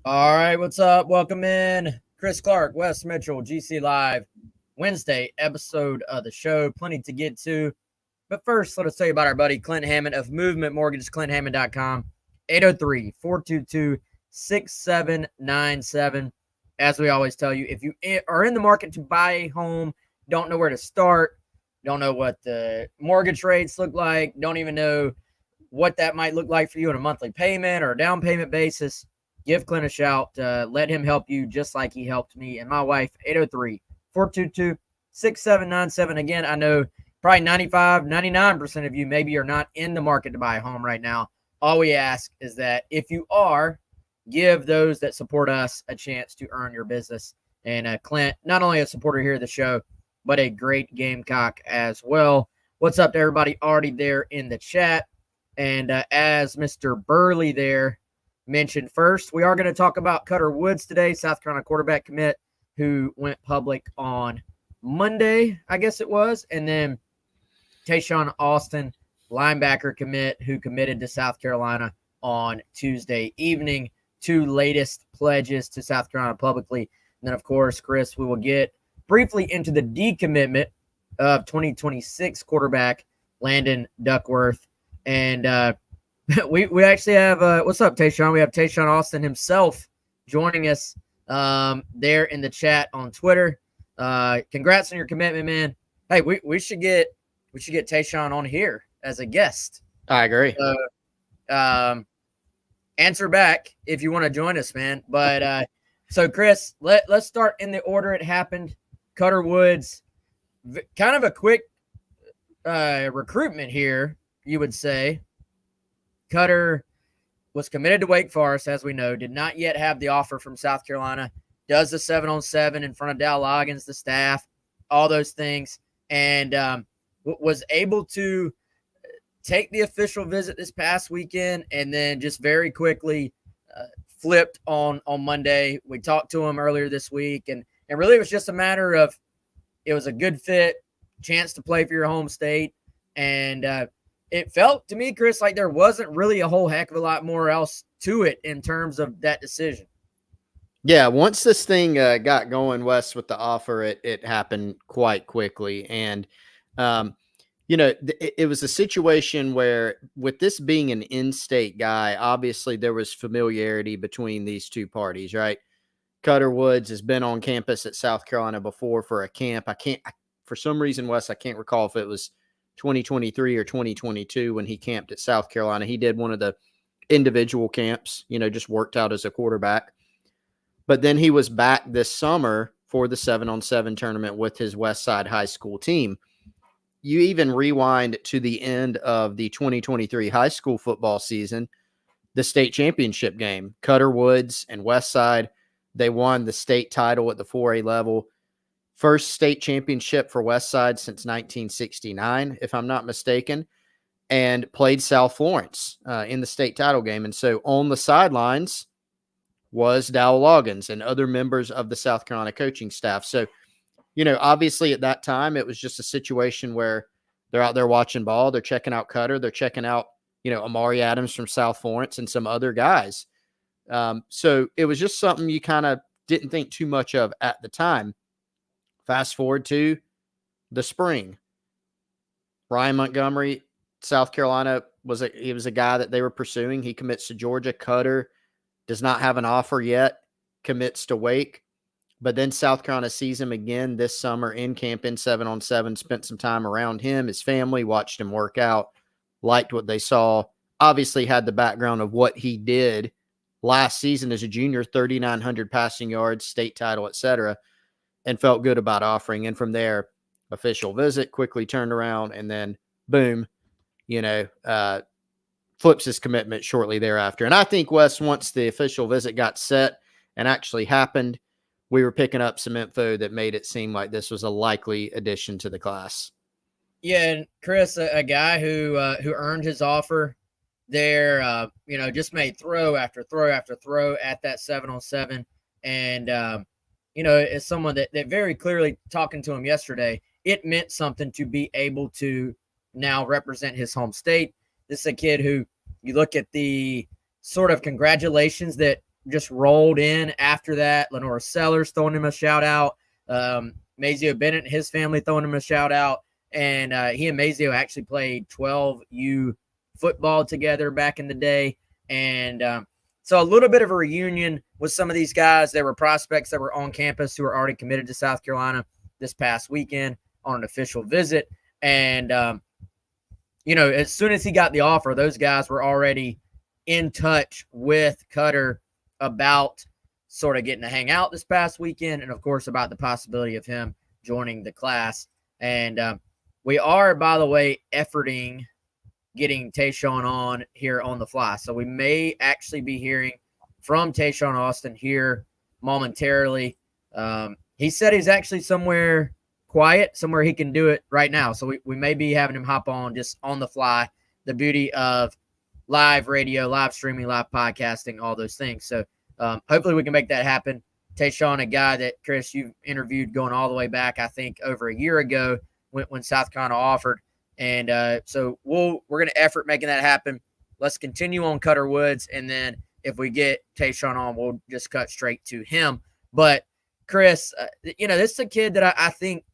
All right, what's up? Welcome in. Chris Clark, Wes Mitchell, GC Live, Wednesday episode of the show. Plenty to get to. But first, let us tell you about our buddy Clint Hammond of Movement Mortgage, clinthammond.com, 803-422-6797. As we always tell you, if you are in the market to buy a home, don't know where to start, don't know what the mortgage rates look like, don't even know what that might look like for you on a monthly payment or a down payment basis, give Clint a shout. Let him help you just like he helped me and my wife. 803-422-6797. Again, I know probably 95, 99% of you maybe are not in the market to buy a home right now. All we ask is that if you are, give those that support us a chance to earn your business. And Clint, not only a supporter here of the show, but a great Gamecock as well. What's up to everybody already there in the chat? And as Mr. Burley there mentioned first, we are going to talk about Cutter Woods today, South Carolina quarterback commit who went public on Monday, I guess it was. And then Taeshawn Alston, linebacker commit who committed to South Carolina on Tuesday evening. Two latest pledges to South Carolina publicly. And then, of course, Chris, we will get briefly into the decommitment of 2026 quarterback Landon Duckworth. And we actually have what's up, Taeshawn? We have Taeshawn Austin himself joining us there in the chat on Twitter. Congrats on your commitment, man. Hey, we should get Taeshawn on here as a guest. I agree. Answer back if you want to join us, man. But so Chris, let's start in the order it happened. Cutter Woods, kind of a quick recruitment here, you would say. Cutter was committed to Wake Forest, as we know, did not yet have the offer from South Carolina, does the 7-on-7 in front of Dal Loggins, the staff, all those things, and was able to take the official visit this past weekend and then just very quickly flipped on Monday. We talked to him earlier this week, and really it was just a matter of it was a good fit, chance to play for your home state, and it felt to me, Chris, like there wasn't really a whole heck of a lot more else to it in terms of that decision. Yeah, once this thing got going, Wes, with the offer, it happened quite quickly. And, it was a situation where with this being an in-state guy, obviously there was familiarity between these two parties, right? Cutter Woods has been on campus at South Carolina before for a camp. For some reason, Wes, I can't recall if it was 2023 or 2022 when he camped at South Carolina. He did one of the individual camps, just worked out as a quarterback. But then he was back this summer for the 7-on-7 tournament with his Westside High School team. You even rewind to the end of the 2023 high school football season, the state championship game. Cutter Woods and Westside, they won the state title at the 4A level. First state championship for Westside since 1969, if I'm not mistaken, and played South Florence in the state title game. And so on the sidelines was Dal Loggins and other members of the South Carolina coaching staff. So, obviously at that time, it was just a situation where they're out there watching ball. They're checking out Cutter. They're checking out, Amari Adams from South Florence and some other guys. So it was just something you kind of didn't think too much of at the time. Fast forward to the spring. Ryan Montgomery, South Carolina, he was a guy that they were pursuing. He commits to Georgia. Cutter does not have an offer yet, commits to Wake. But then South Carolina sees him again this summer in camp in 7-on-7, spent some time around him, his family, watched him work out, liked what they saw, obviously had the background of what he did last season as a junior, 3,900 passing yards, state title, etc., and felt good about offering. And from there, official visit, quickly turned around, and then boom, flips his commitment shortly thereafter. And I think, Wes, once the official visit got set and actually happened, we were picking up some info that made it seem like this was a likely addition to the class. Yeah, and Chris, a guy who earned his offer there, just made throw after throw after throw at that 7-on-7. And, as someone that very clearly, talking to him yesterday, it meant something to be able to now represent his home state. This is a kid who, you look at the sort of congratulations that just rolled in after that. Lenora Sellers throwing him a shout out. Mazio Bennett and his family throwing him a shout out. And he and Mazio actually played 12U football together back in the day. And so a little bit of a reunion with some of these guys. There were prospects that were on campus who were already committed to South Carolina this past weekend on an official visit. And, as soon as he got the offer, those guys were already in touch with Cutter about sort of getting to hang out this past weekend, and of course about the possibility of him joining the class. And we are, by the way, efforting getting Taeshawn on here on the fly. So we may actually be hearing from Taeshawn Alston here momentarily. He said he's actually somewhere quiet, somewhere he can do it right now. So we may be having him hop on just on the fly. The beauty of live radio, live streaming, live podcasting, all those things. So hopefully we can make that happen. Taeshawn, a guy that, Chris, you've interviewed going all the way back, I think, over a year ago when South Carolina offered. And so we're going to effort making that happen. Let's continue on Cutter Woods, and then if we get Taeshawn on, we'll just cut straight to him. But, Chris, this is a kid that I think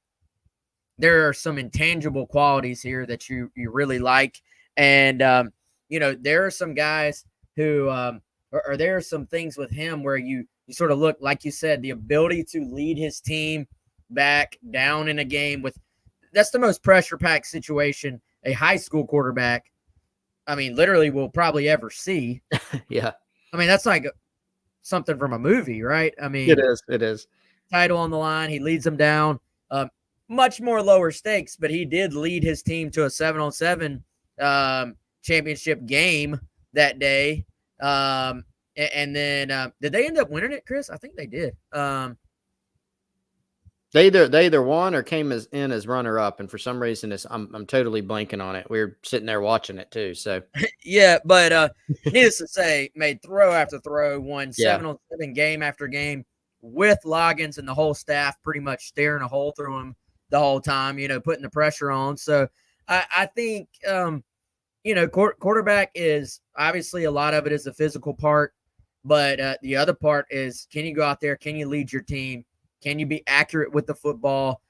there are some intangible qualities here that you really like. And, there are some guys who or there are some things with him where you sort of look, like you said, the ability to lead his team back down in a game with – that's the most pressure-packed situation a high school quarterback, literally will probably ever see. Yeah. That's like something from a movie, right? It is. Title on the line. He leads them down. Much more lower stakes, but he did lead his team to a 7-on-7 championship game that day. And then did they end up winning it, Chris? I think they did. They either won or came in as runner up, and for some reason I'm totally blanking on it. We were sitting there watching it too. So yeah, but needless to say, made throw after throw, won 7-on-7 game after game with Loggins and the whole staff pretty much staring a hole through him the whole time, putting the pressure on. So I think quarterback is obviously a lot of it is the physical part, but the other part is, can you go out there? Can you lead your team? Can you be accurate with the football?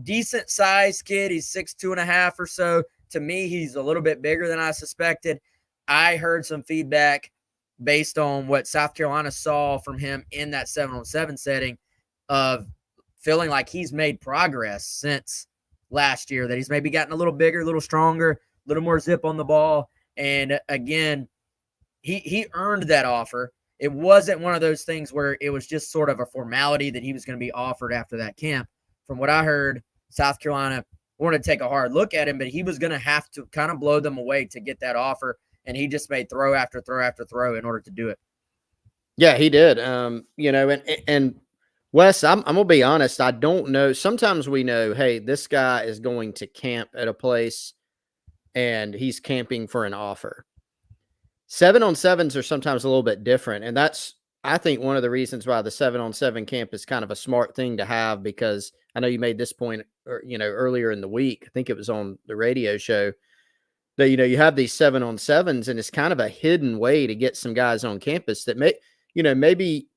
Decent sized kid. He's 6'2.5" or so. To me, he's a little bit bigger than I suspected. I heard some feedback based on what South Carolina saw from him in that 7-on-7 setting of feeling like he's made progress since last year, that he's maybe gotten a little bigger, a little stronger, a little more zip on the ball. And again, he earned that offer. It wasn't one of those things where it was just sort of a formality that he was going to be offered after that camp. From what I heard, South Carolina wanted to take a hard look at him, but he was going to have to kind of blow them away to get that offer. And he just made throw after throw after throw in order to do it. Yeah, he did. And Wes, I'm going to be honest. I don't know. Sometimes we know, hey, this guy is going to camp at a place and he's camping for an offer. 7-on-7s are sometimes a little bit different. And that's, I think, one of the reasons why the 7-on-7 camp is kind of a smart thing to have, because I know you made this point, earlier in the week. I think it was on the radio show that, you have these 7-on-7s, and it's kind of a hidden way to get some guys on campus that maybe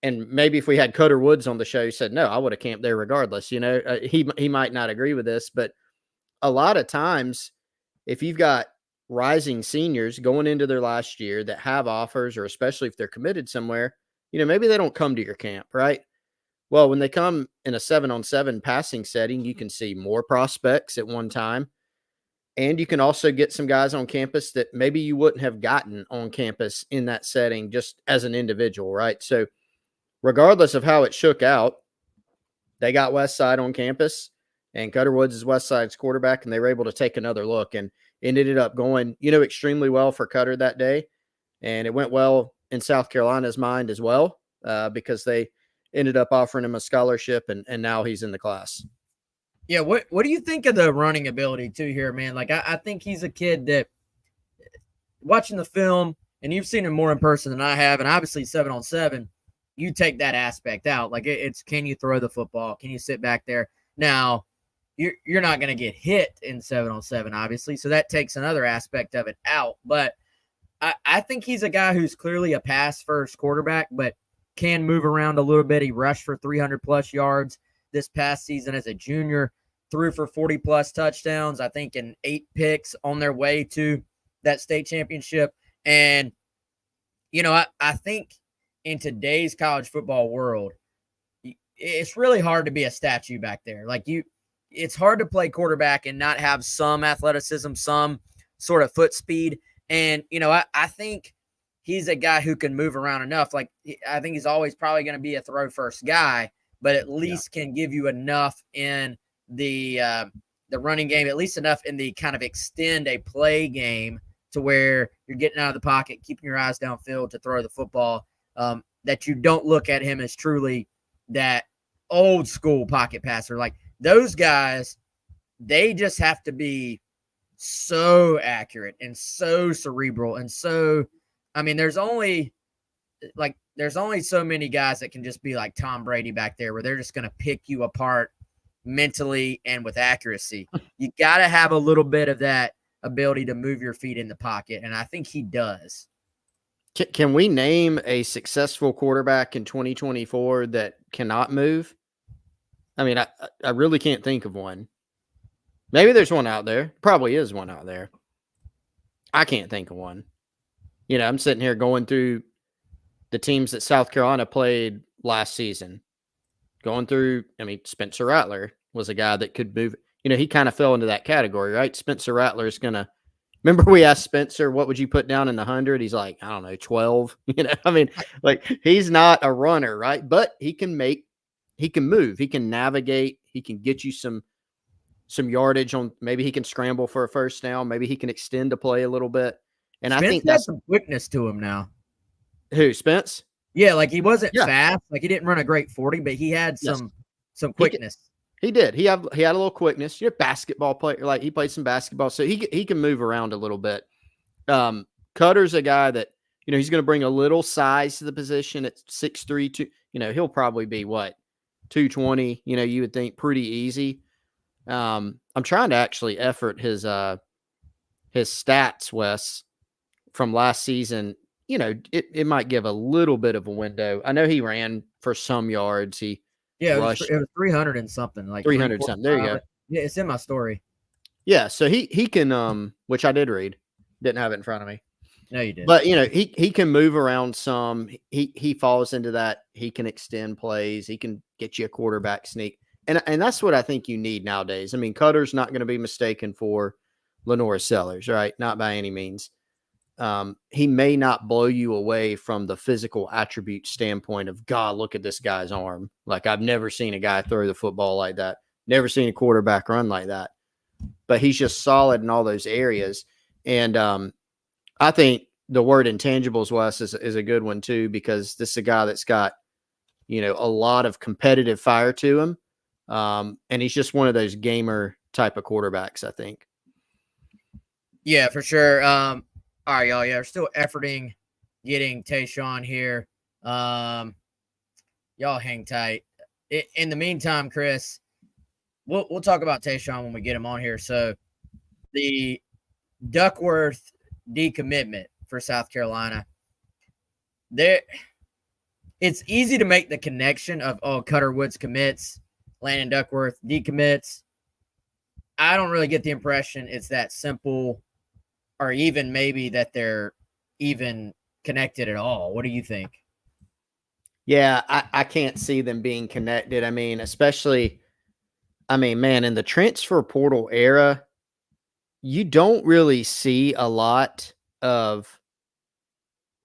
if we had Cutter Woods on the show, said, no, I would have camped there regardless. He might not agree with this, but a lot of times if you've got rising seniors going into their last year that have offers, or especially if they're committed somewhere, maybe they don't come to your camp, right? Well, when they come in a 7-on-7 passing setting, you can see more prospects at one time. And you can also get some guys on campus that maybe you wouldn't have gotten on campus in that setting just as an individual, right? So regardless of how it shook out, they got Westside on campus, and Cutter Woods is Westside's quarterback, and they were able to take another look. And it ended up going, extremely well for Cutter that day. And it went well in South Carolina's mind as well, because they ended up offering him a scholarship, and now he's in the class. Yeah, what do you think of the running ability too here, man? Like, I think he's a kid that, watching the film, and you've seen him more in person than I have, and obviously 7-on-7, you take that aspect out. Like, it's, can you throw the football? Can you sit back there? Now, you're not going to get hit in 7-on-7, obviously, so that takes another aspect of it out. But I think he's a guy who's clearly a pass first quarterback, but can move around a little bit. He rushed for 300 plus yards this past season as a junior, threw for 40 plus touchdowns, I think, and 8 picks on their way to that state championship. And, I think in today's college football world, it's really hard to be a statue back there. It's hard to play quarterback and not have some athleticism, some sort of foot speed. And, I think he's a guy who can move around enough. I think he's always probably going to be a throw first guy, but at least can give you enough in the running game, at least enough in the kind of extend a play game to where you're getting out of the pocket, keeping your eyes downfield to throw the football, that you don't look at him as truly that old school pocket passer. Like those guys, they just have to be so accurate and so cerebral. And so, there's only so many guys that can just be like Tom Brady back there, where they're just going to pick you apart mentally and with accuracy. You got to have a little bit of that ability to move your feet in the pocket. And I think he does. Can we name a successful quarterback in 2024 that cannot move? I really can't think of one. Maybe there's one out there. Probably is one out there. I can't think of one. I'm sitting here going through the teams that South Carolina played last season. Going through, Spencer Rattler was a guy that could move. He kind of fell into that category, right? Spencer Rattler is going to, remember we asked Spencer, what would you put down in the 100? He's like, I don't know, 12. He's not a runner, right? But he can move, he can navigate, he can get you some yardage on, maybe he can scramble for a first down, maybe he can extend the play a little bit. And Spence I think that's some quickness to him now. Who, Spence? Yeah, he wasn't fast, he didn't run a great 40, but he had some quickness. He did. He had a little quickness. Basketball player, he played some basketball, so he can move around a little bit. Cutter's a guy that he's going to bring a little size to the position at 6'3", 2. He'll probably be 220. You would think pretty easy. I'm trying to actually effort his stats, Wes, from last season. It might give a little bit of a window. I know he ran for some yards. He rushed. It was 300 and something, 300 something. There you go. Yeah, it's in my story. Yeah, so he can, which I did read. Didn't have it in front of me. No, you did. But he can move around some. He falls into that. He can extend plays. He can get you a quarterback sneak. And that's what I think you need nowadays. Cutter's not going to be mistaken for Lenora Sellers, right? Not by any means. He may not blow you away from the physical attribute standpoint of, God, look at this guy's arm. I've never seen a guy throw the football like that. Never seen a quarterback run like that. But he's just solid in all those areas. And I think the word intangibles, Wes, is a good one too, because this is a guy that's got, a lot of competitive fire to him. And he's just one of those gamer type of quarterbacks, I think. Yeah, for sure. All right, y'all. Yeah, we're still efforting getting Taeshawn here. Y'all hang tight. In the meantime, Chris, we'll talk about Taeshawn when we get him on here. So the Duckworth decommitment for South Carolina. It's easy to make the connection of, Cutter Woods commits, Landon Duckworth decommits. I don't really get the impression it's that simple, or even maybe that they're even connected at all. What do you think? Yeah, I can't see them being connected. Especially, man, in the transfer portal era, you don't really see a lot of,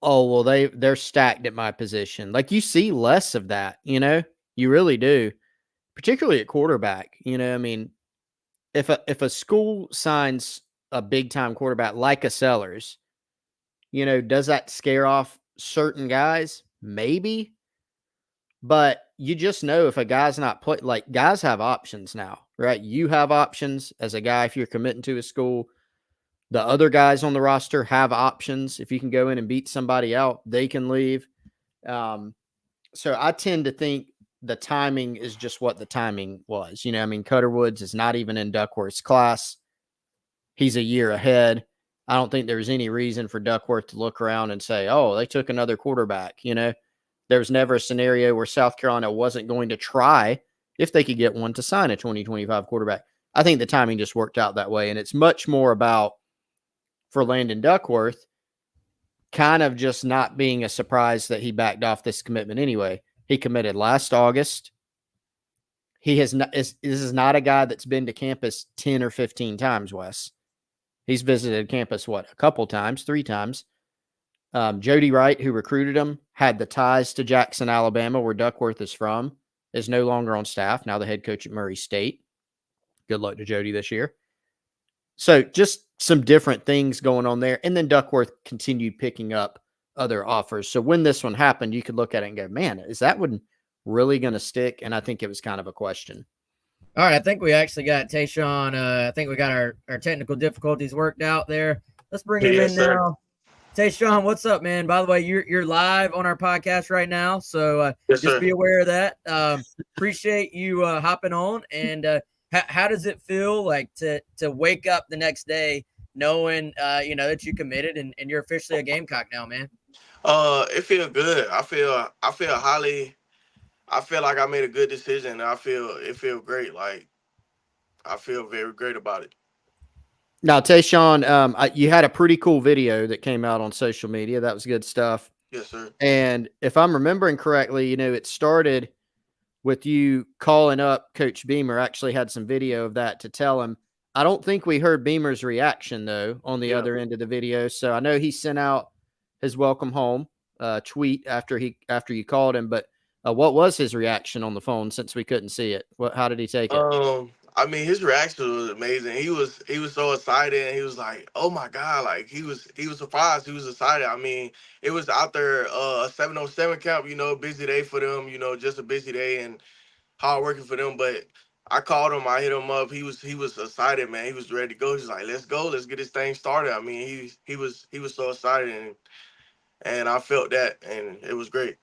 they're stacked at my position. You see less of that, you really do, particularly at quarterback. If a school signs a big time quarterback like a Sellers, does that scare off certain guys? Maybe. But you just know if a guy's not guys have options now, right? You have options as a guy if you're committing to a school. The other guys on the roster have options. If you can go in and beat somebody out, they can leave. So I tend to think the timing is just what the timing was. Cutter Woods is not even in Duckworth's class. He's a year ahead. I don't think there's any reason for Duckworth to look around and say, oh, they took another quarterback. There was never a scenario where South Carolina wasn't going to try, if they could get one, to sign a 2025 quarterback. I think the timing just worked out that way. And it's much more about, for Landon Duckworth, kind of just not being a surprise that he backed off this commitment anyway. He committed last August. He has not. This is not a guy that's been to campus 10 or 15 times, Wes. He's visited campus, a couple times, 3 times. Jody Wright, who recruited him, had the ties to Jackson, Alabama, where Duckworth is from, is no longer on staff. Now the head coach at Murray State. Good luck to Jody this year. So just some different things going on there. And then Duckworth continued picking up other offers. So when this one happened, you could look at it and go, man, is that one really going to stick? And I think it was kind of a question. All right, I think we actually got Taeshawn. I think we got our technical difficulties worked out there. Let's bring him in now. Taeshawn, what's up, man? By the way, you're live on our podcast right now, so just be aware of that. Appreciate you hopping on. And how does it feel like to wake up the next day knowing that you committed and you're officially a Gamecock now, man? It feels good. I feel like I made a good decision. It feels great. Like, I feel very great about it. Now, Taeshawn, you had a pretty cool video that came out on social media. That was good stuff. Yes, sir. And if I'm remembering correctly, it started with you calling up Coach Beamer. Actually had some video of that to tell him. I don't think we heard Beamer's reaction, though, on the other end of the video. So I know he sent out his welcome home tweet after you called him. But what was his reaction on the phone, since we couldn't see it? How did he take it? I mean, his reaction was amazing. He was so excited, and he was like, "Oh my God!" Like he was surprised. He was excited. I mean, it was out there a 707 camp. Busy day for them. Just a busy day and hard working for them. But I called him. I hit him up. He was excited, man. He was ready to go. He's like, "Let's go. Let's get this thing started." I mean, he was so excited, and I felt that, and it was great.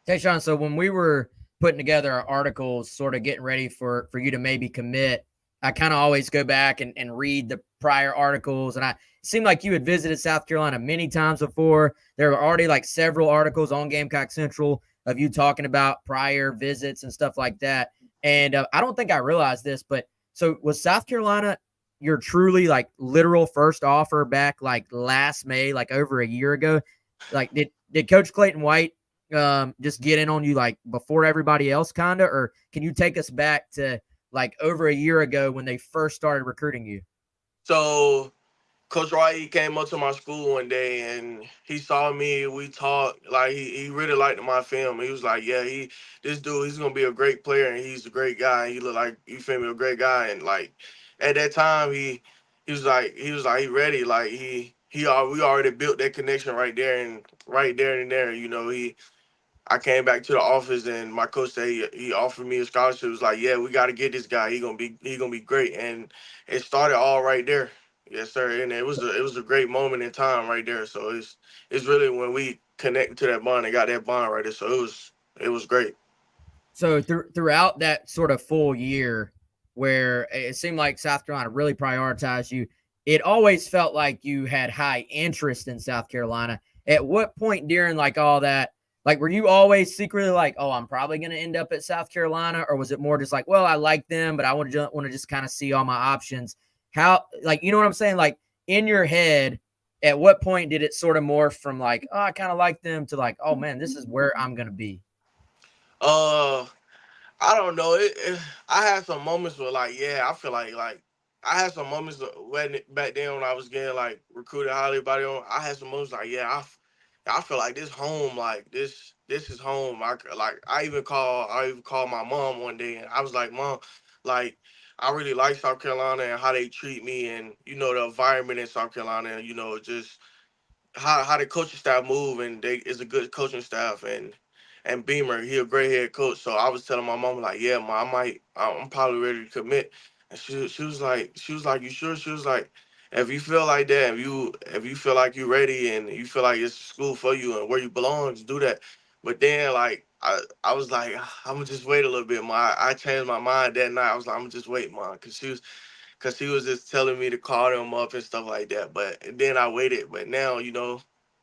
Taeshawn, so when we were putting together our articles, sort of getting ready for you to maybe commit, I kind of always go back and read the prior articles. And it seemed like you had visited South Carolina many times before. There were already like several articles on Gamecock Central of you talking about prior visits and stuff like that. And I don't think I realized this, but so was South Carolina your truly like literal first offer back like last May, like over a year ago? Like did Coach Clayton White just get in on you like before everybody else, kind of, or can you take us back to like over a year ago when they first started recruiting you? So Coach White came up to my school one day and he saw me. We talked. Like he really liked my film. He was like, "Yeah, this dude, he's gonna be a great player and he's a great guy. He looked like, you feel me, a great guy." And like at that time, he was like he ready. Like we already built that connection right there and there. I came back to the office and my coach said he offered me a scholarship. It was like, "Yeah, we got to get this guy. He gonna be great." And it started all right there. Yes, sir. And it was a great moment in time right there. So it's really when we connected to that bond and got that bond right there. So it was great. So throughout that sort of full year where it seemed like South Carolina really prioritized you, it always felt like you had high interest in South Carolina. At what point during like all that, like, were you always secretly like, "Oh, I'm probably going to end up at South Carolina," or was it more just like, "Well, I like them, but I want to just kind of see all my options"? How, like, you know what I'm saying? Like in your head, at what point did it sort of morph from like, "Oh, I kind of like them," to like, "Oh man, this is where I'm going to be"? I don't know. I had some moments where, like, yeah, I feel like I had some moments when back then when I was getting like recruited highly by them. I had some moments like, yeah, I feel like this home, like this is home. I even called my mom one day and I was like, "Mom, like I really like South Carolina and how they treat me and the environment in South Carolina and just how the coaching staff move and they is a good coaching staff and Beamer, he a great head coach." So I was telling my mom like, "Yeah, Mom, I'm probably ready to commit." And she was like, "You sure?" She was like, "If you feel like that, if you feel like you're ready and you feel like it's school for you and where you belong, just do that." But then like I was like, "I'm gonna just wait a little bit, Mom." I changed my mind that night. I was like, "I'm gonna just wait, Mom," because because he was just telling me to call him up and stuff like that. But then I waited. But now,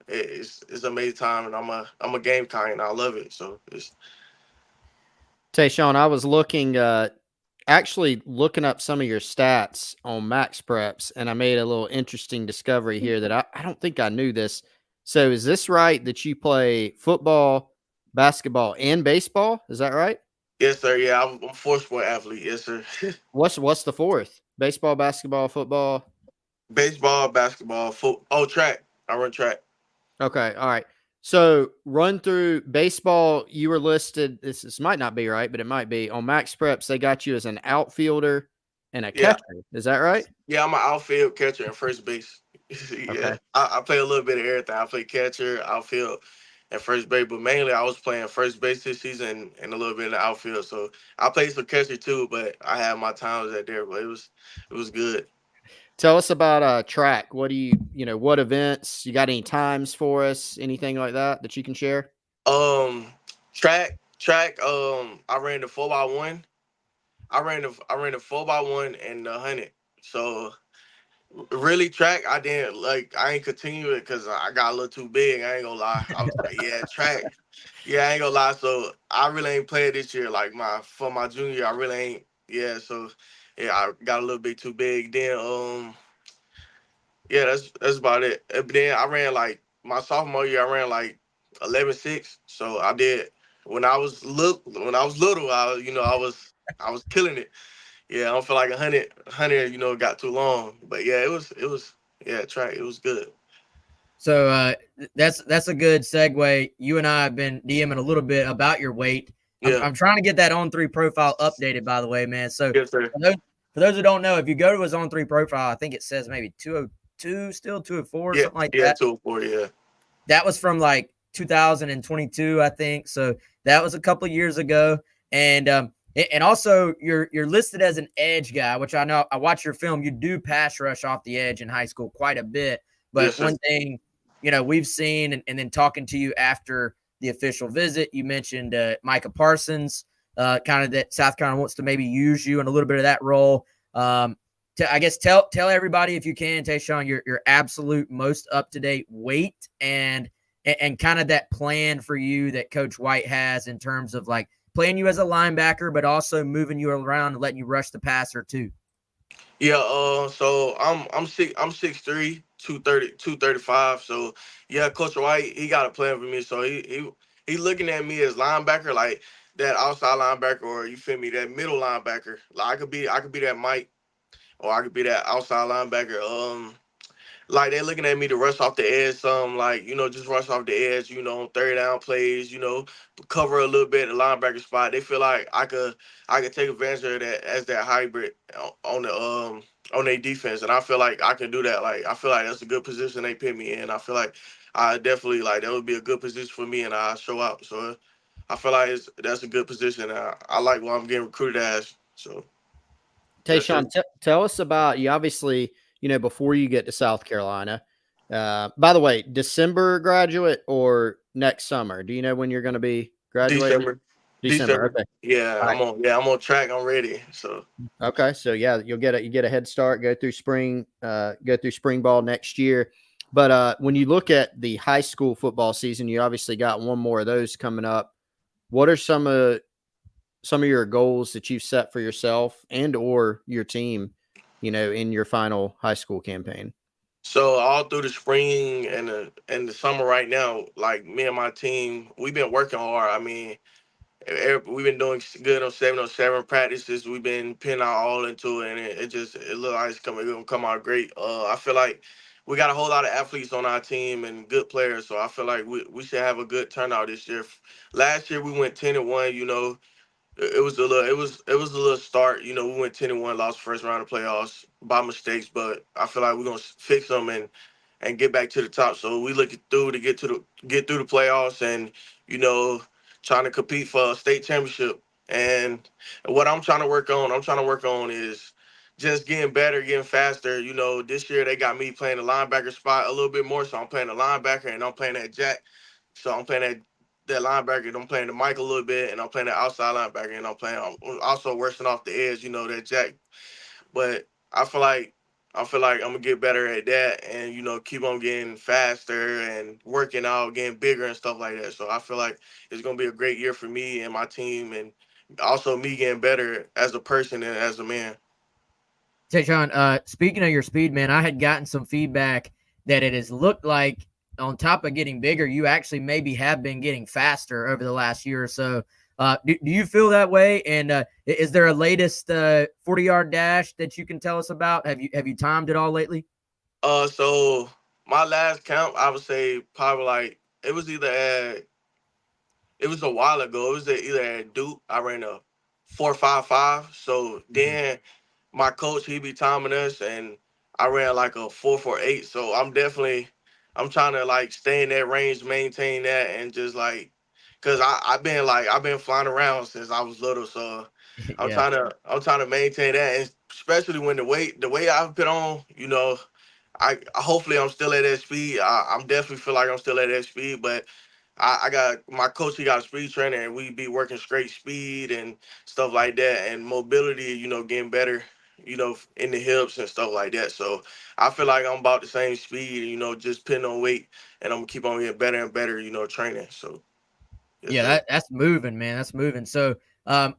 it's an amazing time, and I'm a Gamecock, and I love it. So it's Taeshawn, I was actually looking up some of your stats on Max Preps, and I made a little interesting discovery here that I don't think I knew this. So is this right that you play football, basketball, and baseball? Is that right? yes, sir. Yeah, I'm a four-sport athlete. Yes, sir. What's the fourth? Baseball, basketball, football. Baseball, basketball, foot. Oh, track. I run track. Okay, all right. So run through baseball. You were listed. This might not be right, but it might be on Max Preps. They got you as an outfielder and a Yeah, catcher. Is that right? yeah. I'm an outfield catcher and first base. Okay. Yeah, I play a little bit of everything. I play catcher, outfield, and first base, but mainly I was playing first base this season and a little bit in the outfield. So I played some catcher too, but I had my times at there. But it was good. Tell us about track. What do what events? You got any times for us? Anything like that you can share? Um, track. I ran the 4x1. I ran the 4x1 and the 100. So really track, I didn't like. I ain't continue it because I got a little too big. I ain't gonna lie. I was like, yeah, track. Yeah, I ain't gonna lie. So I really ain't played this year. Like for my junior year, I really ain't. Yeah, so yeah, I got a little bit too big. Then yeah, that's about it. But then I ran like my sophomore year, I ran like 11.6. So I did when I was little, I was killing it. Yeah, I don't feel like 100, got too long. But yeah, it was yeah, track. It was good. So that's a good segue. You and I have been DMing a little bit about your weight. Yeah. I'm trying to get that on 3 profile updated, by the way, man. So Yes, sir. for those who don't know, if you go to his on 3 profile, I think it says maybe 202, still 204, Yeah, something like yeah, that. 204, yeah. That was from like 2022, I think. So that was a couple of years ago. And also you're listed as an edge guy, which I know I watch your film. You do pass rush off the edge in high school quite a bit. But Yes, sir. one thing, we've seen and then talking to you after the official visit, you mentioned Micah Parsons, kind of that South Carolina wants to maybe use you in a little bit of that role. I guess tell everybody if you can, Taeshawn, your absolute most up to date weight and kind of that plan for you that Coach White has in terms of like playing you as a linebacker, but also moving you around and letting you rush the passer too. Yeah, so I'm 6'3", 230, 235. So yeah, Coach White, he got a plan for me. So he looking at me as linebacker, like that outside linebacker, or you feel me, that middle linebacker. Like I could be that Mike, or I could be that outside linebacker. Like they looking at me to rush off the edge, some like just rush off the edge, on third down plays, cover a little bit in the linebacker spot. They feel like I could take advantage of that as that hybrid on their defense, and I feel like I can do that. Like I feel like that's a good position they put me in. I feel like I definitely like that would be a good position for me, and I show out. So I feel like that's a good position. I like what I'm getting recruited as. So yes, sir. Tayshawn, tell us about you. Obviously, before you get to South Carolina. By the way, December graduate or next summer? Do you know when you're going to be graduating? December. December. December. Okay. Yeah, All right. I'm on track. I'm ready. So Okay. So yeah, you get a head start. Go through spring ball next year. But when you look at the high school football season, you obviously got one more of those coming up. What are some of your goals that you've set for yourself and or your team, in your final high school campaign? so all through the spring and the summer right now, like me and my team, we've been working hard. I mean, we've been doing good on 7-on-7 practices. We've been pinning our all into it, and it looks like it's gonna come out great. I feel like we got a whole lot of athletes on our team and good players, so I feel like we should have a good turnout this year. Last year we went 10-1. It was a little start. We went 10-1, lost first round of playoffs by mistakes, but I feel like we're gonna fix them and get back to the top. So we looking through to get through the playoffs and you know trying to compete for a state championship. And what I'm trying to work on is just getting better, getting faster. This year they got me playing the linebacker spot a little bit more, so I'm playing the linebacker and I'm playing that jack. So I'm playing that linebacker, and I'm playing the Mike a little bit, and I'm playing the outside linebacker, and I'm also working off the edge, that jack. But I feel like I'm gonna get better at that, and keep on getting faster and working out, getting bigger and stuff like that. So I feel like it's gonna be a great year for me and my team, and also me getting better as a person and as a man. Taeshawn, speaking of your speed, man, I had gotten some feedback that it has looked like on top of getting bigger, you actually maybe have been getting faster over the last year or so. Do you feel that way? And is there a latest 40-yard dash that you can tell us about? Have you timed it all lately? So my last count, I would say probably like it was a while ago. It was either at Duke. I ran a 4.55. So then my coach, he be timing us, and I ran like a 4.48. So I'm trying to like stay in that range, maintain that, and just like, cause I've been flying around since I was little. So Yeah. I'm trying to maintain that, and especially when the weight I've put on, I hopefully I'm still at that speed. I'm definitely feel like I'm still at that speed, but I got my coach. He got a speed trainer, and we be working straight speed and stuff like that, and mobility. Getting better. In the hips and stuff like that. So I feel like I'm about the same speed. Just putting on weight, and I'm gonna keep on getting better and better. Training. So yes, Yeah, sir. that's moving, man. That's moving. So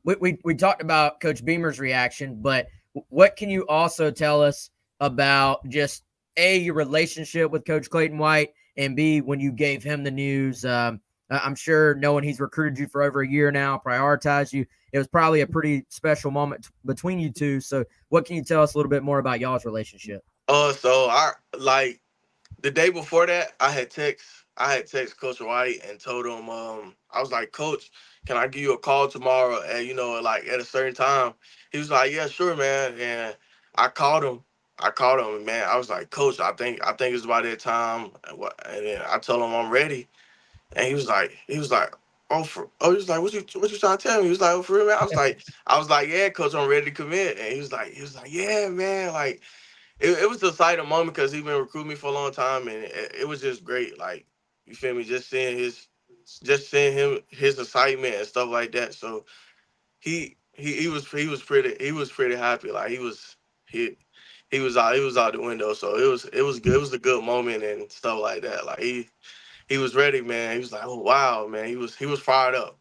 we talked about Coach Beamer's reaction, but what can you also tell us about just A, your relationship with Coach Clayton White, and B, when you gave him the news? I'm sure knowing he's recruited you for over a year now, prioritized you, it was probably a pretty special moment between you two. So what can you tell us a little bit more about y'all's relationship? So I like the day before that, I had text Coach White and told him, I was like, Coach, can I give you a call tomorrow at like at a certain time? He was like, yeah, sure, man. And I called him. Man. I was like, Coach, I think it's about that time. And then I told him I'm ready. And he was like, he was like, what you trying to tell me? He was like, oh, for real, man. I was like, yeah, Coach, I'm ready to commit. And he was like, yeah, man, like it was a exciting moment because he been recruiting me for a long time, and it was just great. Like, you feel me? Just seeing him, his excitement and stuff like that. So he was pretty happy. Like he he was out the window. So it was good. It was a good moment and stuff like that. Like he was ready, man. He was like, oh wow, man. He was fired up.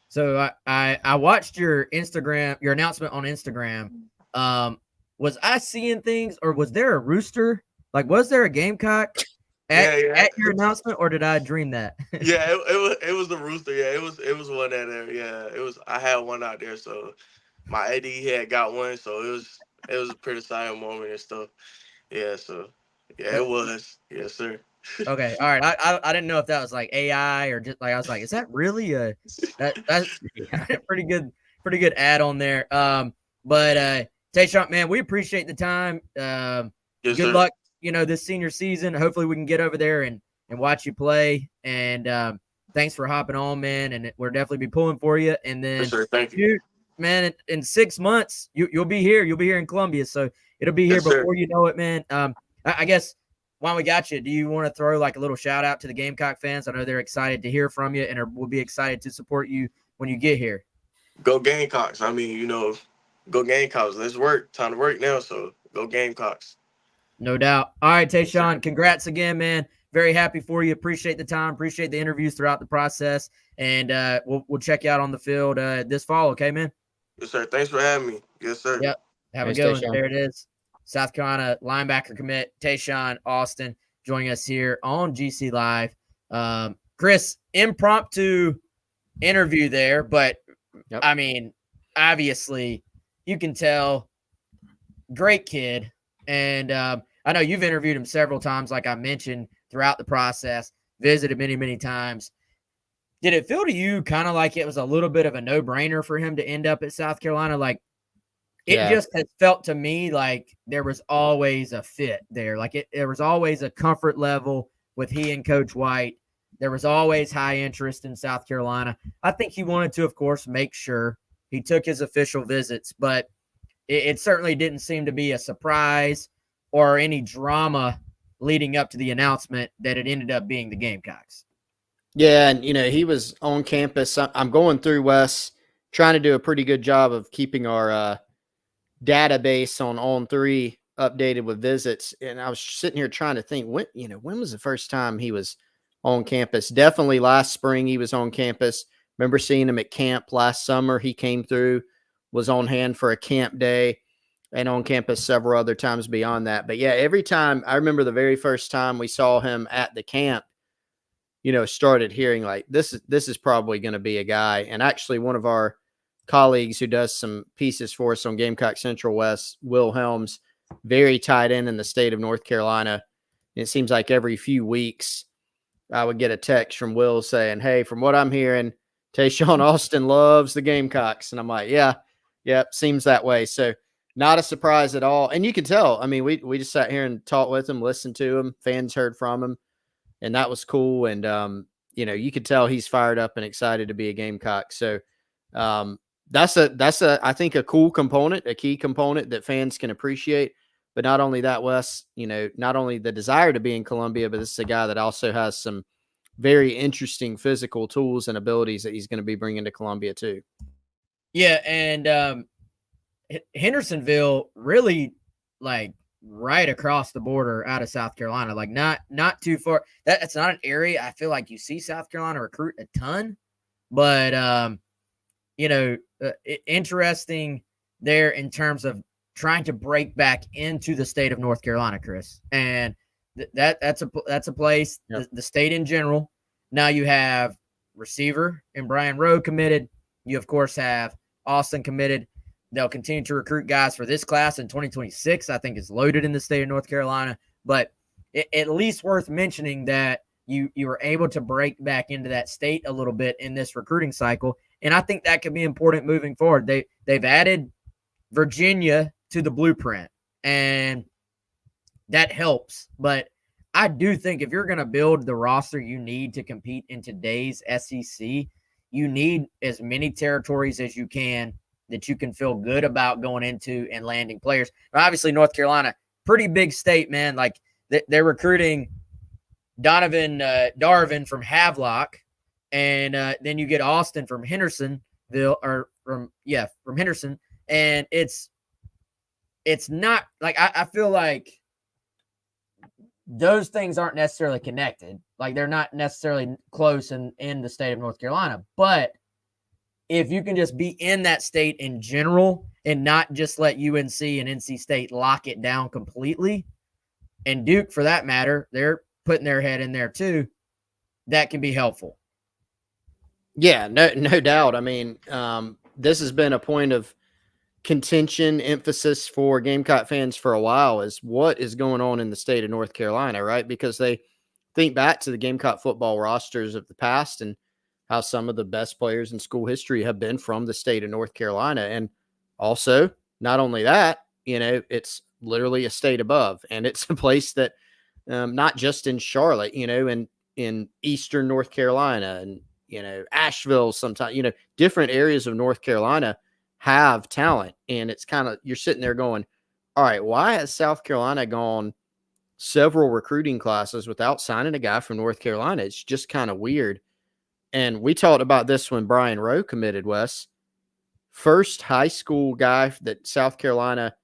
So I watched your Instagram, your announcement on Instagram. Was I seeing things, or was there a rooster? Like, was there a Gamecock Yeah, yeah. at your announcement, or did I dream that? Yeah, it was the rooster. Yeah, it was one out there. Yeah, it was. I had one out there, so my AD had got one, so it was a pretty exciting moment and stuff. Yeah, so yeah, it was. Yes, sir. Okay, all right. I didn't know if that was like AI or just like I was like, is that really a that's pretty good add on there. But Taeshawn, man, we appreciate the time. Yes, Good sir. luck, this senior season. Hopefully we can get over there and watch you play. And thanks for hopping on, man. And we'll definitely be pulling for you. And Yes, then sir. Thank you. you, man, in 6 months you'll be here. You'll be here in Columbia, so it'll be here Yes, sir. before you know it, man. I guess while we got you, do you want to throw like a little shout out to the Gamecock fans? I know they're excited to hear from you and will be excited to support you when you get here. Go Gamecocks. I mean, go Gamecocks. Let's work. Time to work now. So go Gamecocks. No doubt. All right, Yes, sir. Taeshawn, congrats again, man. Very happy for you. Appreciate the time. Appreciate the interviews throughout the process. And we'll check you out on the field this fall. Okay, man? Yes, sir. Thanks for having me. Yes, sir. Yep. Have a Thanks, good one. Tayshawn. There it is. South Carolina linebacker commit Taeshawn Alston joining us here on GC Live. Chris, impromptu interview there, but Yep. I mean, obviously, you can tell, great kid. And I know you've interviewed him several times, like I mentioned, throughout the process, visited many, many times. Did it feel to you kind of like it was a little bit of a no-brainer for him to end up at South Carolina? Like, it just has felt to me like there was always a fit there. Like, there was always a comfort level with he and Coach White. There was always high interest in South Carolina. I think he wanted to, of course, make sure he took his official visits, but it certainly didn't seem to be a surprise or any drama leading up to the announcement that it ended up being the Gamecocks. Yeah, and he was on campus. I'm going through Wes, trying to do a pretty good job of keeping our database on On3 updated with visits, and I was sitting here trying to think when was the first time he was on campus. Definitely last spring he was on campus. Remember seeing him at camp last summer. He came through, was on hand for a camp day, and on campus several other times beyond that. But yeah, every time, I remember the very first time we saw him at the camp, started hearing like this is probably going to be a guy. And actually one of our colleagues who does some pieces for us on Gamecock Central West, Will Helms, very tight end in the state of North Carolina. And it seems like every few weeks I would get a text from Will saying, "Hey, from what I'm hearing, Taeshawn Alston loves the Gamecocks." And I'm like, yeah, seems that way. So not a surprise at all. And you can tell, I mean, we just sat here and talked with him, listened to him, fans heard from him, and that was cool. And, you could tell he's fired up and excited to be a Gamecock. So that's I think a cool component, a key component that fans can appreciate. But not only that, Wes, not only the desire to be in Columbia, but this is a guy that also has some very interesting physical tools and abilities that he's going to be bringing to Columbia too. Yeah. And Hendersonville really like right across the border out of South Carolina, like not too far. That's not an area I feel like you see South Carolina recruit a ton, but interesting there in terms of trying to break back into the state of North Carolina, Chris. And that's a place, yep. the state in general. Now you have receiver and Brian Rowe committed. You of course have Austin committed. They'll continue to recruit guys for this class in 2026. I think is loaded in the state of North Carolina, but at least worth mentioning that you were able to break back into that state a little bit in this recruiting cycle. And I think that could be important moving forward. They've added Virginia to the blueprint, and that helps. But I do think if you're going to build the roster you need to compete in today's SEC, you need as many territories as you can that you can feel good about going into and landing players. Obviously, North Carolina, pretty big state, man. Like they're recruiting Darvin from Havelock, and then you get Austin from Hendersonville, from Henderson, and it's not like I feel like those things aren't necessarily connected. Like they're not necessarily close in the state of North Carolina. But if you can just be in that state in general and not just let UNC and NC State lock it down completely, and Duke for that matter, they're putting their head in there too, that can be helpful. Yeah, no doubt. I mean, this has been a point of contention, emphasis for Gamecock fans for a while, is what is going on in the state of North Carolina, right? Because they think back to the Gamecock football rosters of the past and how some of the best players in school history have been from the state of North Carolina. And also, not only that, it's literally a state above, and it's a place that not just in Charlotte, in Eastern North Carolina and, Asheville, sometimes, different areas of North Carolina have talent. And it's kind of, you're sitting there going, all right, why has South Carolina gone several recruiting classes without signing a guy from North Carolina? It's just kind of weird. And we talked about this when Brian Rowe committed, Wes. First high school guy that South Carolina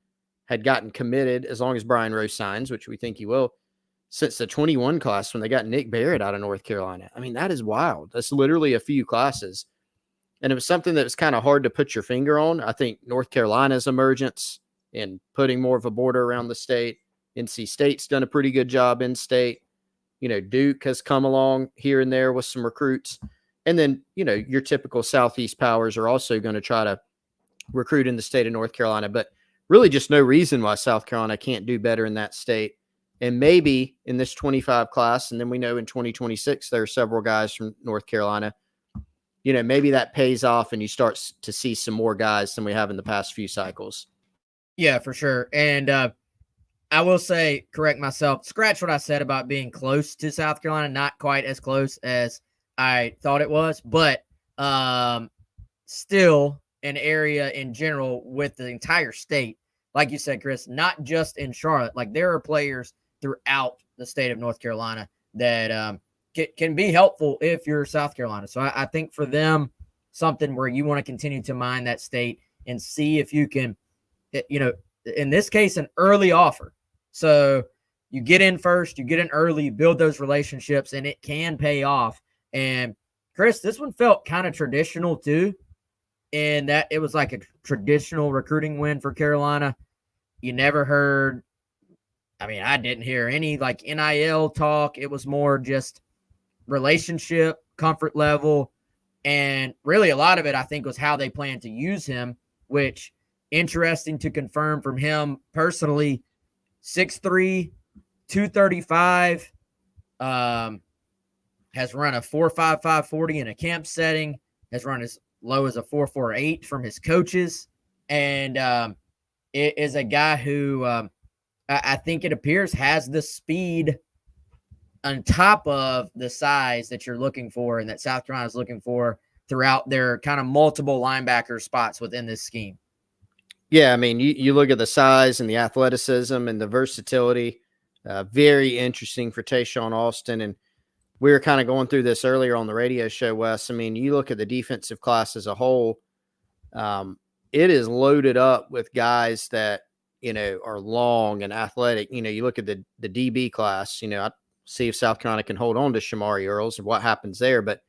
had gotten committed, as long as Brian Rowe signs, which we think he will, since the 21 class when they got Nick Barrett out of North Carolina. I mean, that is wild. That's literally a few classes. And it was something that was kind of hard to put your finger on. I think North Carolina's emergence in putting more of a border around the state. NC State's done a pretty good job in state. Duke has come along here and there with some recruits. And then, your typical Southeast powers are also going to try to recruit in the state of North Carolina. But really just no reason why South Carolina can't do better in that state. And maybe in this 25 class, and then we know in 2026 there are several guys from North Carolina, maybe that pays off and you start to see some more guys than we have in the past few cycles. Yeah, for sure. And I will say, correct myself, scratch what I said about being close to South Carolina, not quite as close as I thought it was, but still an area in general with the entire state. Like you said, Chris, not just in Charlotte. Like there are players throughout the state of North Carolina that can be helpful if you're South Carolina. So I think for them, something where you want to continue to mine that state and see if you can in this case, an early offer. So you get in first, you get in early, you build those relationships, and it can pay off. And Chris, this one felt kind of traditional too, in that it was like a traditional recruiting win for Carolina. You never heard, I didn't hear any like NIL talk. It was more just relationship, comfort level, and really a lot of it, I think, was how they plan to use him, which interesting to confirm from him personally. 6'3", 235, has run a 4.55 40 in a camp setting, has run as low as a 4.48 from his coaches, and it is a guy who I think it appears has the speed on top of the size that you're looking for and that South Carolina is looking for throughout their kind of multiple linebacker spots within this scheme. Yeah, I mean, you look at the size and the athleticism and the versatility. Very interesting for Taeshawn Alston. And we were kind of going through this earlier on the radio show, Wes. I mean, you look at the defensive class as a whole, it is loaded up with guys that, are long and athletic. You look at the DB class, I see if South Carolina can hold on to Shamari Earls and what happens there, but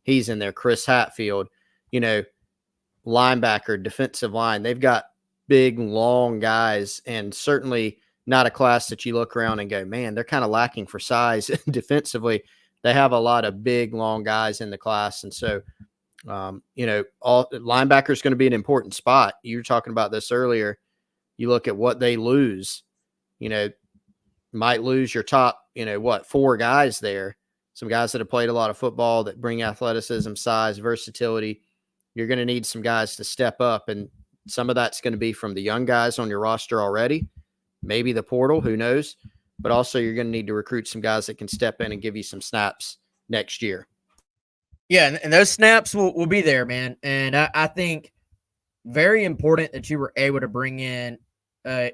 he's in there. Chris Hatfield, linebacker, defensive line. They've got big, long guys, and certainly not a class that you look around and go, man, they're kind of lacking for size defensively. They have a lot of big, long guys in the class. And so, all linebacker is going to be an important spot. You were talking about this earlier. You look at what they lose, might lose your top, 4 guys there. Some guys that have played a lot of football that bring athleticism, size, versatility. You're going to need some guys to step up, and some of that's going to be from the young guys on your roster already, maybe the portal, who knows, but also you're going to need to recruit some guys that can step in and give you some snaps next year. Yeah, and those snaps will be there, man. And I think very important that you were able to bring in, a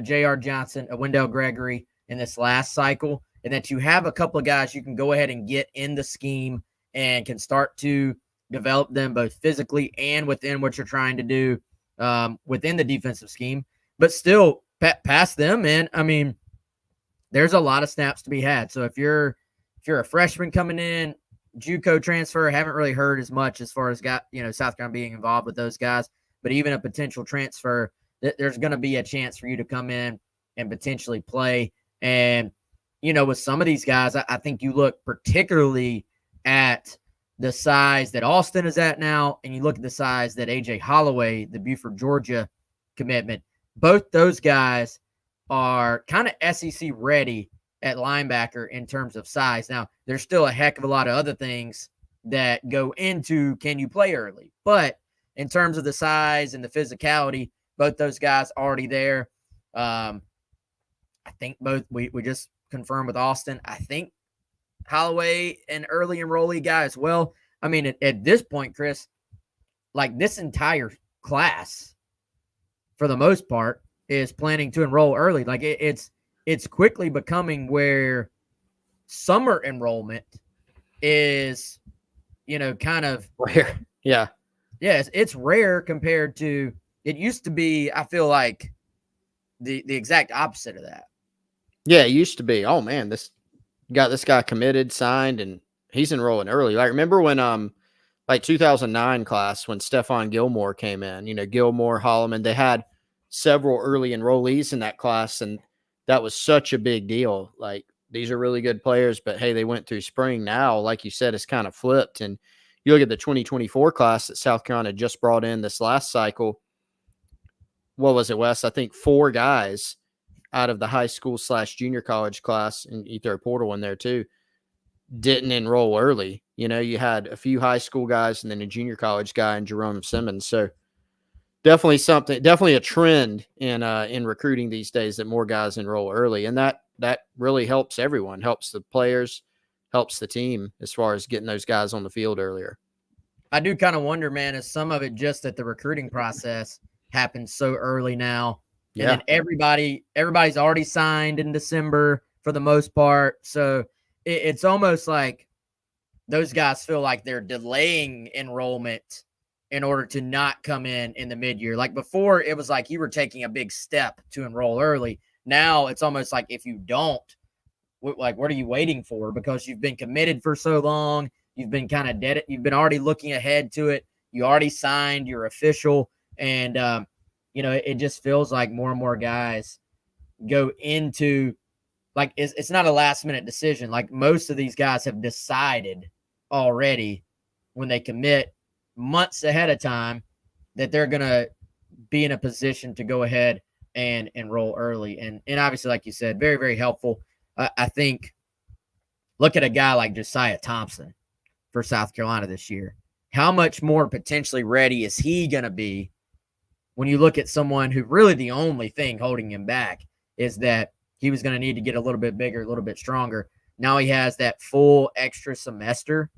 J.R. Johnson, a Wendell Gregory in this last cycle, and that you have a couple of guys you can go ahead and get in the scheme and can start to develop them both physically and within what you're trying to do within the defensive scheme. But still, past them, man, there's a lot of snaps to be had. So if you're a freshman coming in, JUCO transfer, haven't really heard as much as far as South Carolina being involved with those guys, but even a potential transfer, there's going to be a chance for you to come in and potentially play. And, with some of these guys, I think you look particularly at the size that Austin is at now, and you look at the size that A.J. Holloway, the Buford, Georgia commitment, both those guys are kind of SEC ready at linebacker in terms of size. Now, there's still a heck of a lot of other things that go into can you play early, but in terms of the size and the physicality, both those guys already there. I think both we just confirmed with Austin. I think Holloway, an early enrollee guy as well. At this point, Chris, like this entire class, for the most part, is planning to enroll early. Like it's quickly becoming where summer enrollment is, kind of rare. Yeah. Yes, it's rare compared to it used to be. I feel like the exact opposite of that. Yeah, it used to be. Oh man, this guy committed, signed, and he's enrolling early. I remember when 2009 class when Stephon Gilmore came in. Gilmore, Holloman, they had several early enrollees in that class, and that was such a big deal. Like, these are really good players, but hey, they went through spring. Now, like you said, it's kind of flipped. And you look at the 2024 class that South Carolina just brought in this last cycle. What was it, Wes? I think 4 guys out of the high school / junior college class, and you throw portal in there too, didn't enroll early. You had a few high school guys and then a junior college guy and Jerome Simmons. So definitely a trend in recruiting these days that more guys enroll early. And that really helps everyone, helps the players, helps the team as far as getting those guys on the field earlier. I do kind of wonder, man, is some of it just that the recruiting process happens so early now. Yeah. And then everybody's already signed in December for the most part. So it's almost like those guys feel like they're delaying enrollment in order to not come in the mid-year. Like before, it was like you were taking a big step to enroll early. Now it's almost like if you don't, like, what are you waiting for? Because you've been committed for so long. You've been kind of dead. You've been already looking ahead to it. You already signed. You're official. And, it just feels like more and more guys go into, like, it's not a last-minute decision. Like, most of these guys have decided already when they commit months ahead of time that they're going to be in a position to go ahead and enroll early. And obviously, like you said, very, very helpful. I think look at a guy like Josiah Thompson for South Carolina this year. How much more potentially ready is he going to be when you look at someone who really the only thing holding him back is that he was going to need to get a little bit bigger, a little bit stronger. Now he has that full extra semester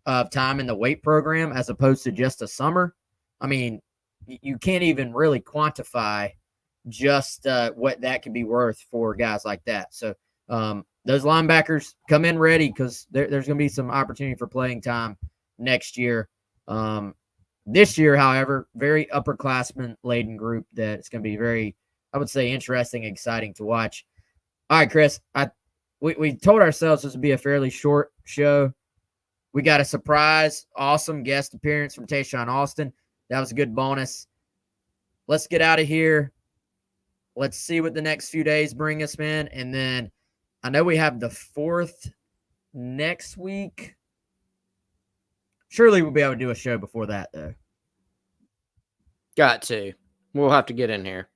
of time in the weight program as opposed to just a summer. I mean, you can't even really quantify just what that could be worth for guys like that. So those linebackers come in ready because there's going to be some opportunity for playing time next year. This year, however, very upperclassman-laden group that's going to be very, I would say, interesting, exciting to watch. All right, Chris, we told ourselves this would be a fairly short show. We got a surprise, awesome guest appearance from Taeshawn Alston. That was a good bonus. Let's get out of here. Let's see what the next few days bring us, man. And then I know we have the 4th next week. Surely we'll be able to do a show before that, though. Got to. We'll have to get in here.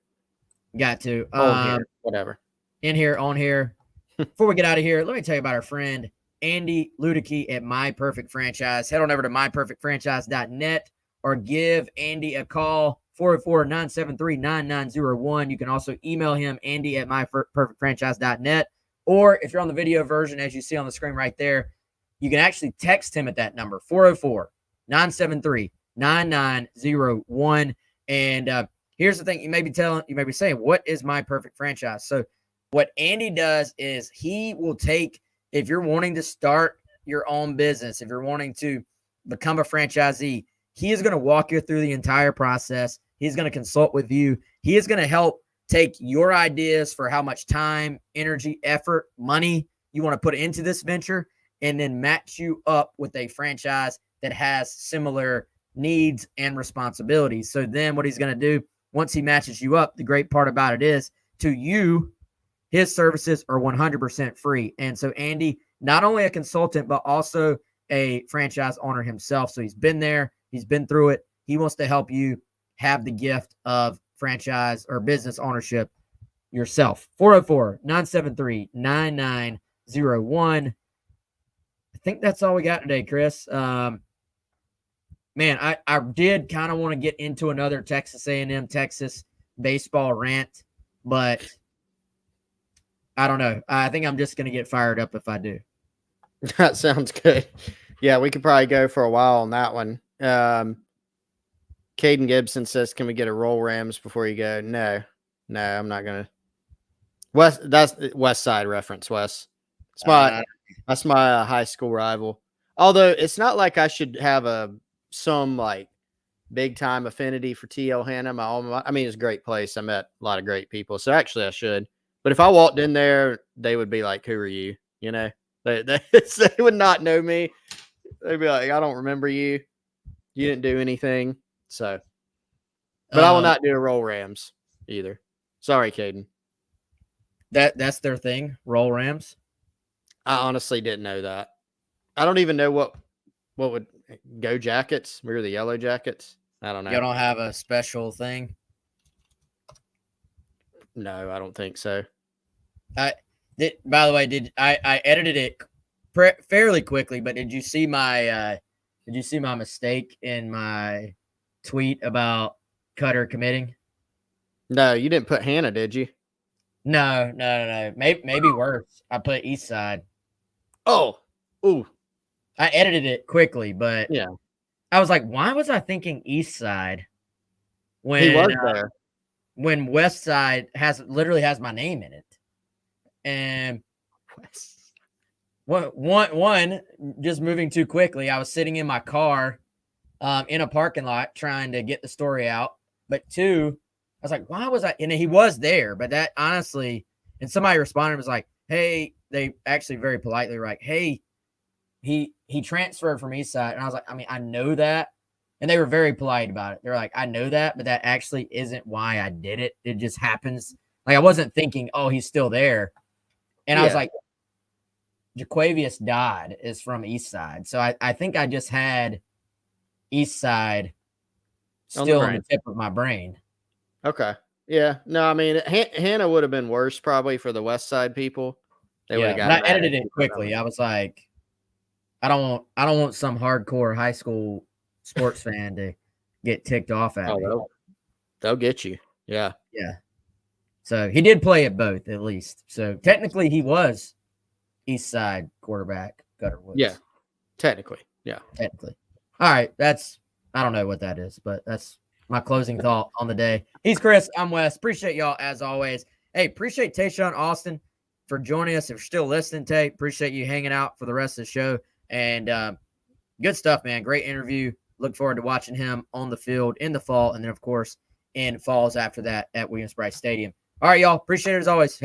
Got to. Here, whatever. In here, on here. Before we get out of here, let me tell you about our friend Andy Luedecke at My Perfect Franchise. Head on over to myperfectfranchise.net or give Andy a call, 404-973-9901. You can also email him, Andy at myperfectfranchise.net. Or if you're on the video version, as you see on the screen right there, you can actually text him at that number, 404-973-9901. And here's the thing you may be saying, what is My Perfect Franchise? So what Andy does is he will take, if you're wanting to start your own business, if you're wanting to become a franchisee, he is going to walk you through the entire process. He's going to consult with you. He is going to help take your ideas for how much time, energy, effort, money you want to put into this venture, and then match you up with a franchise that has similar needs and responsibilities. So then what he's going to do, once he matches you up, the great part about it is, to you, his services are 100% free. And so Andy, not only a consultant, but also a franchise owner himself. So he's been there. He's been through it. He wants to help you have the gift of franchise or business ownership yourself. 404-973-9901. I think that's all we got today, Chris. Man, I did kind of want to get into another Texas A&M, Texas baseball rant, but I don't know. I think I'm just going to get fired up if I do. That sounds good. Yeah, we could probably go for a while on that one. Caden Gibson says, can we get a roll Rams before you go? No, I'm not going to. That's West Side reference, Wes. That's my high school rival. Although it's not like I should have some like big time affinity for TL Hanna. I mean, it's a great place. I met a lot of great people. So actually I should. But if I walked in there, they would be like, who are you? You know, they would not know me. They'd be like, I don't remember you. You didn't do anything. So, but I will not do a roll Rams either. Sorry, Caden. That's their thing, roll Rams. I honestly didn't know that. I don't even know what would Go Jackets. We were the Yellow Jackets. I don't know. You don't have a special thing? No, I don't think so. By the way, I edited it fairly quickly, but did you see my mistake in my tweet about Cutter committing? No, you didn't put Hannah, did you? No. Maybe worse. I put East Side. Oh, ooh. I edited it quickly, but yeah, I was like, why was I thinking East Side when he was there? When West Side literally has my name in it. And one just moving too quickly. I was sitting in my car in a parking lot trying to get the story out. But 2, I was like, why was I? And he was there, but that honestly, and somebody responded was like, hey, they actually very politely were like, hey, he transferred from East Side. And I was like, I mean, I know that. And they were very polite about it. They're like, I know that, but that actually isn't why I did it. It just happens. Like, I wasn't thinking, oh, he's still there. And I was like, Jaquavius Dodd is from East Side. So I think I just had East Side still on the tip of my brain. Okay. Yeah. No, I mean, Hannah would have been worse probably for the West Side people. They would have got. I edited it quickly. I was like, I don't want some hardcore high school sports fan to get ticked off at me. They'll get you. Yeah. Yeah. So he did play at both, at least. So technically he was East Side quarterback, Gutter Woods. Yeah. Technically. Yeah. Technically. All right. I don't know what that is, but that's my closing thought on the day. He's Chris. I'm Wes. Appreciate y'all as always. Hey, appreciate Taeshawn Alston for joining us. If you're still listening, Tay, appreciate you hanging out for the rest of the show. And good stuff, man. Great interview. Look forward to watching him on the field in the fall, and then, of course, in falls after that at Williams-Brice Stadium. All right, y'all. Appreciate it as always.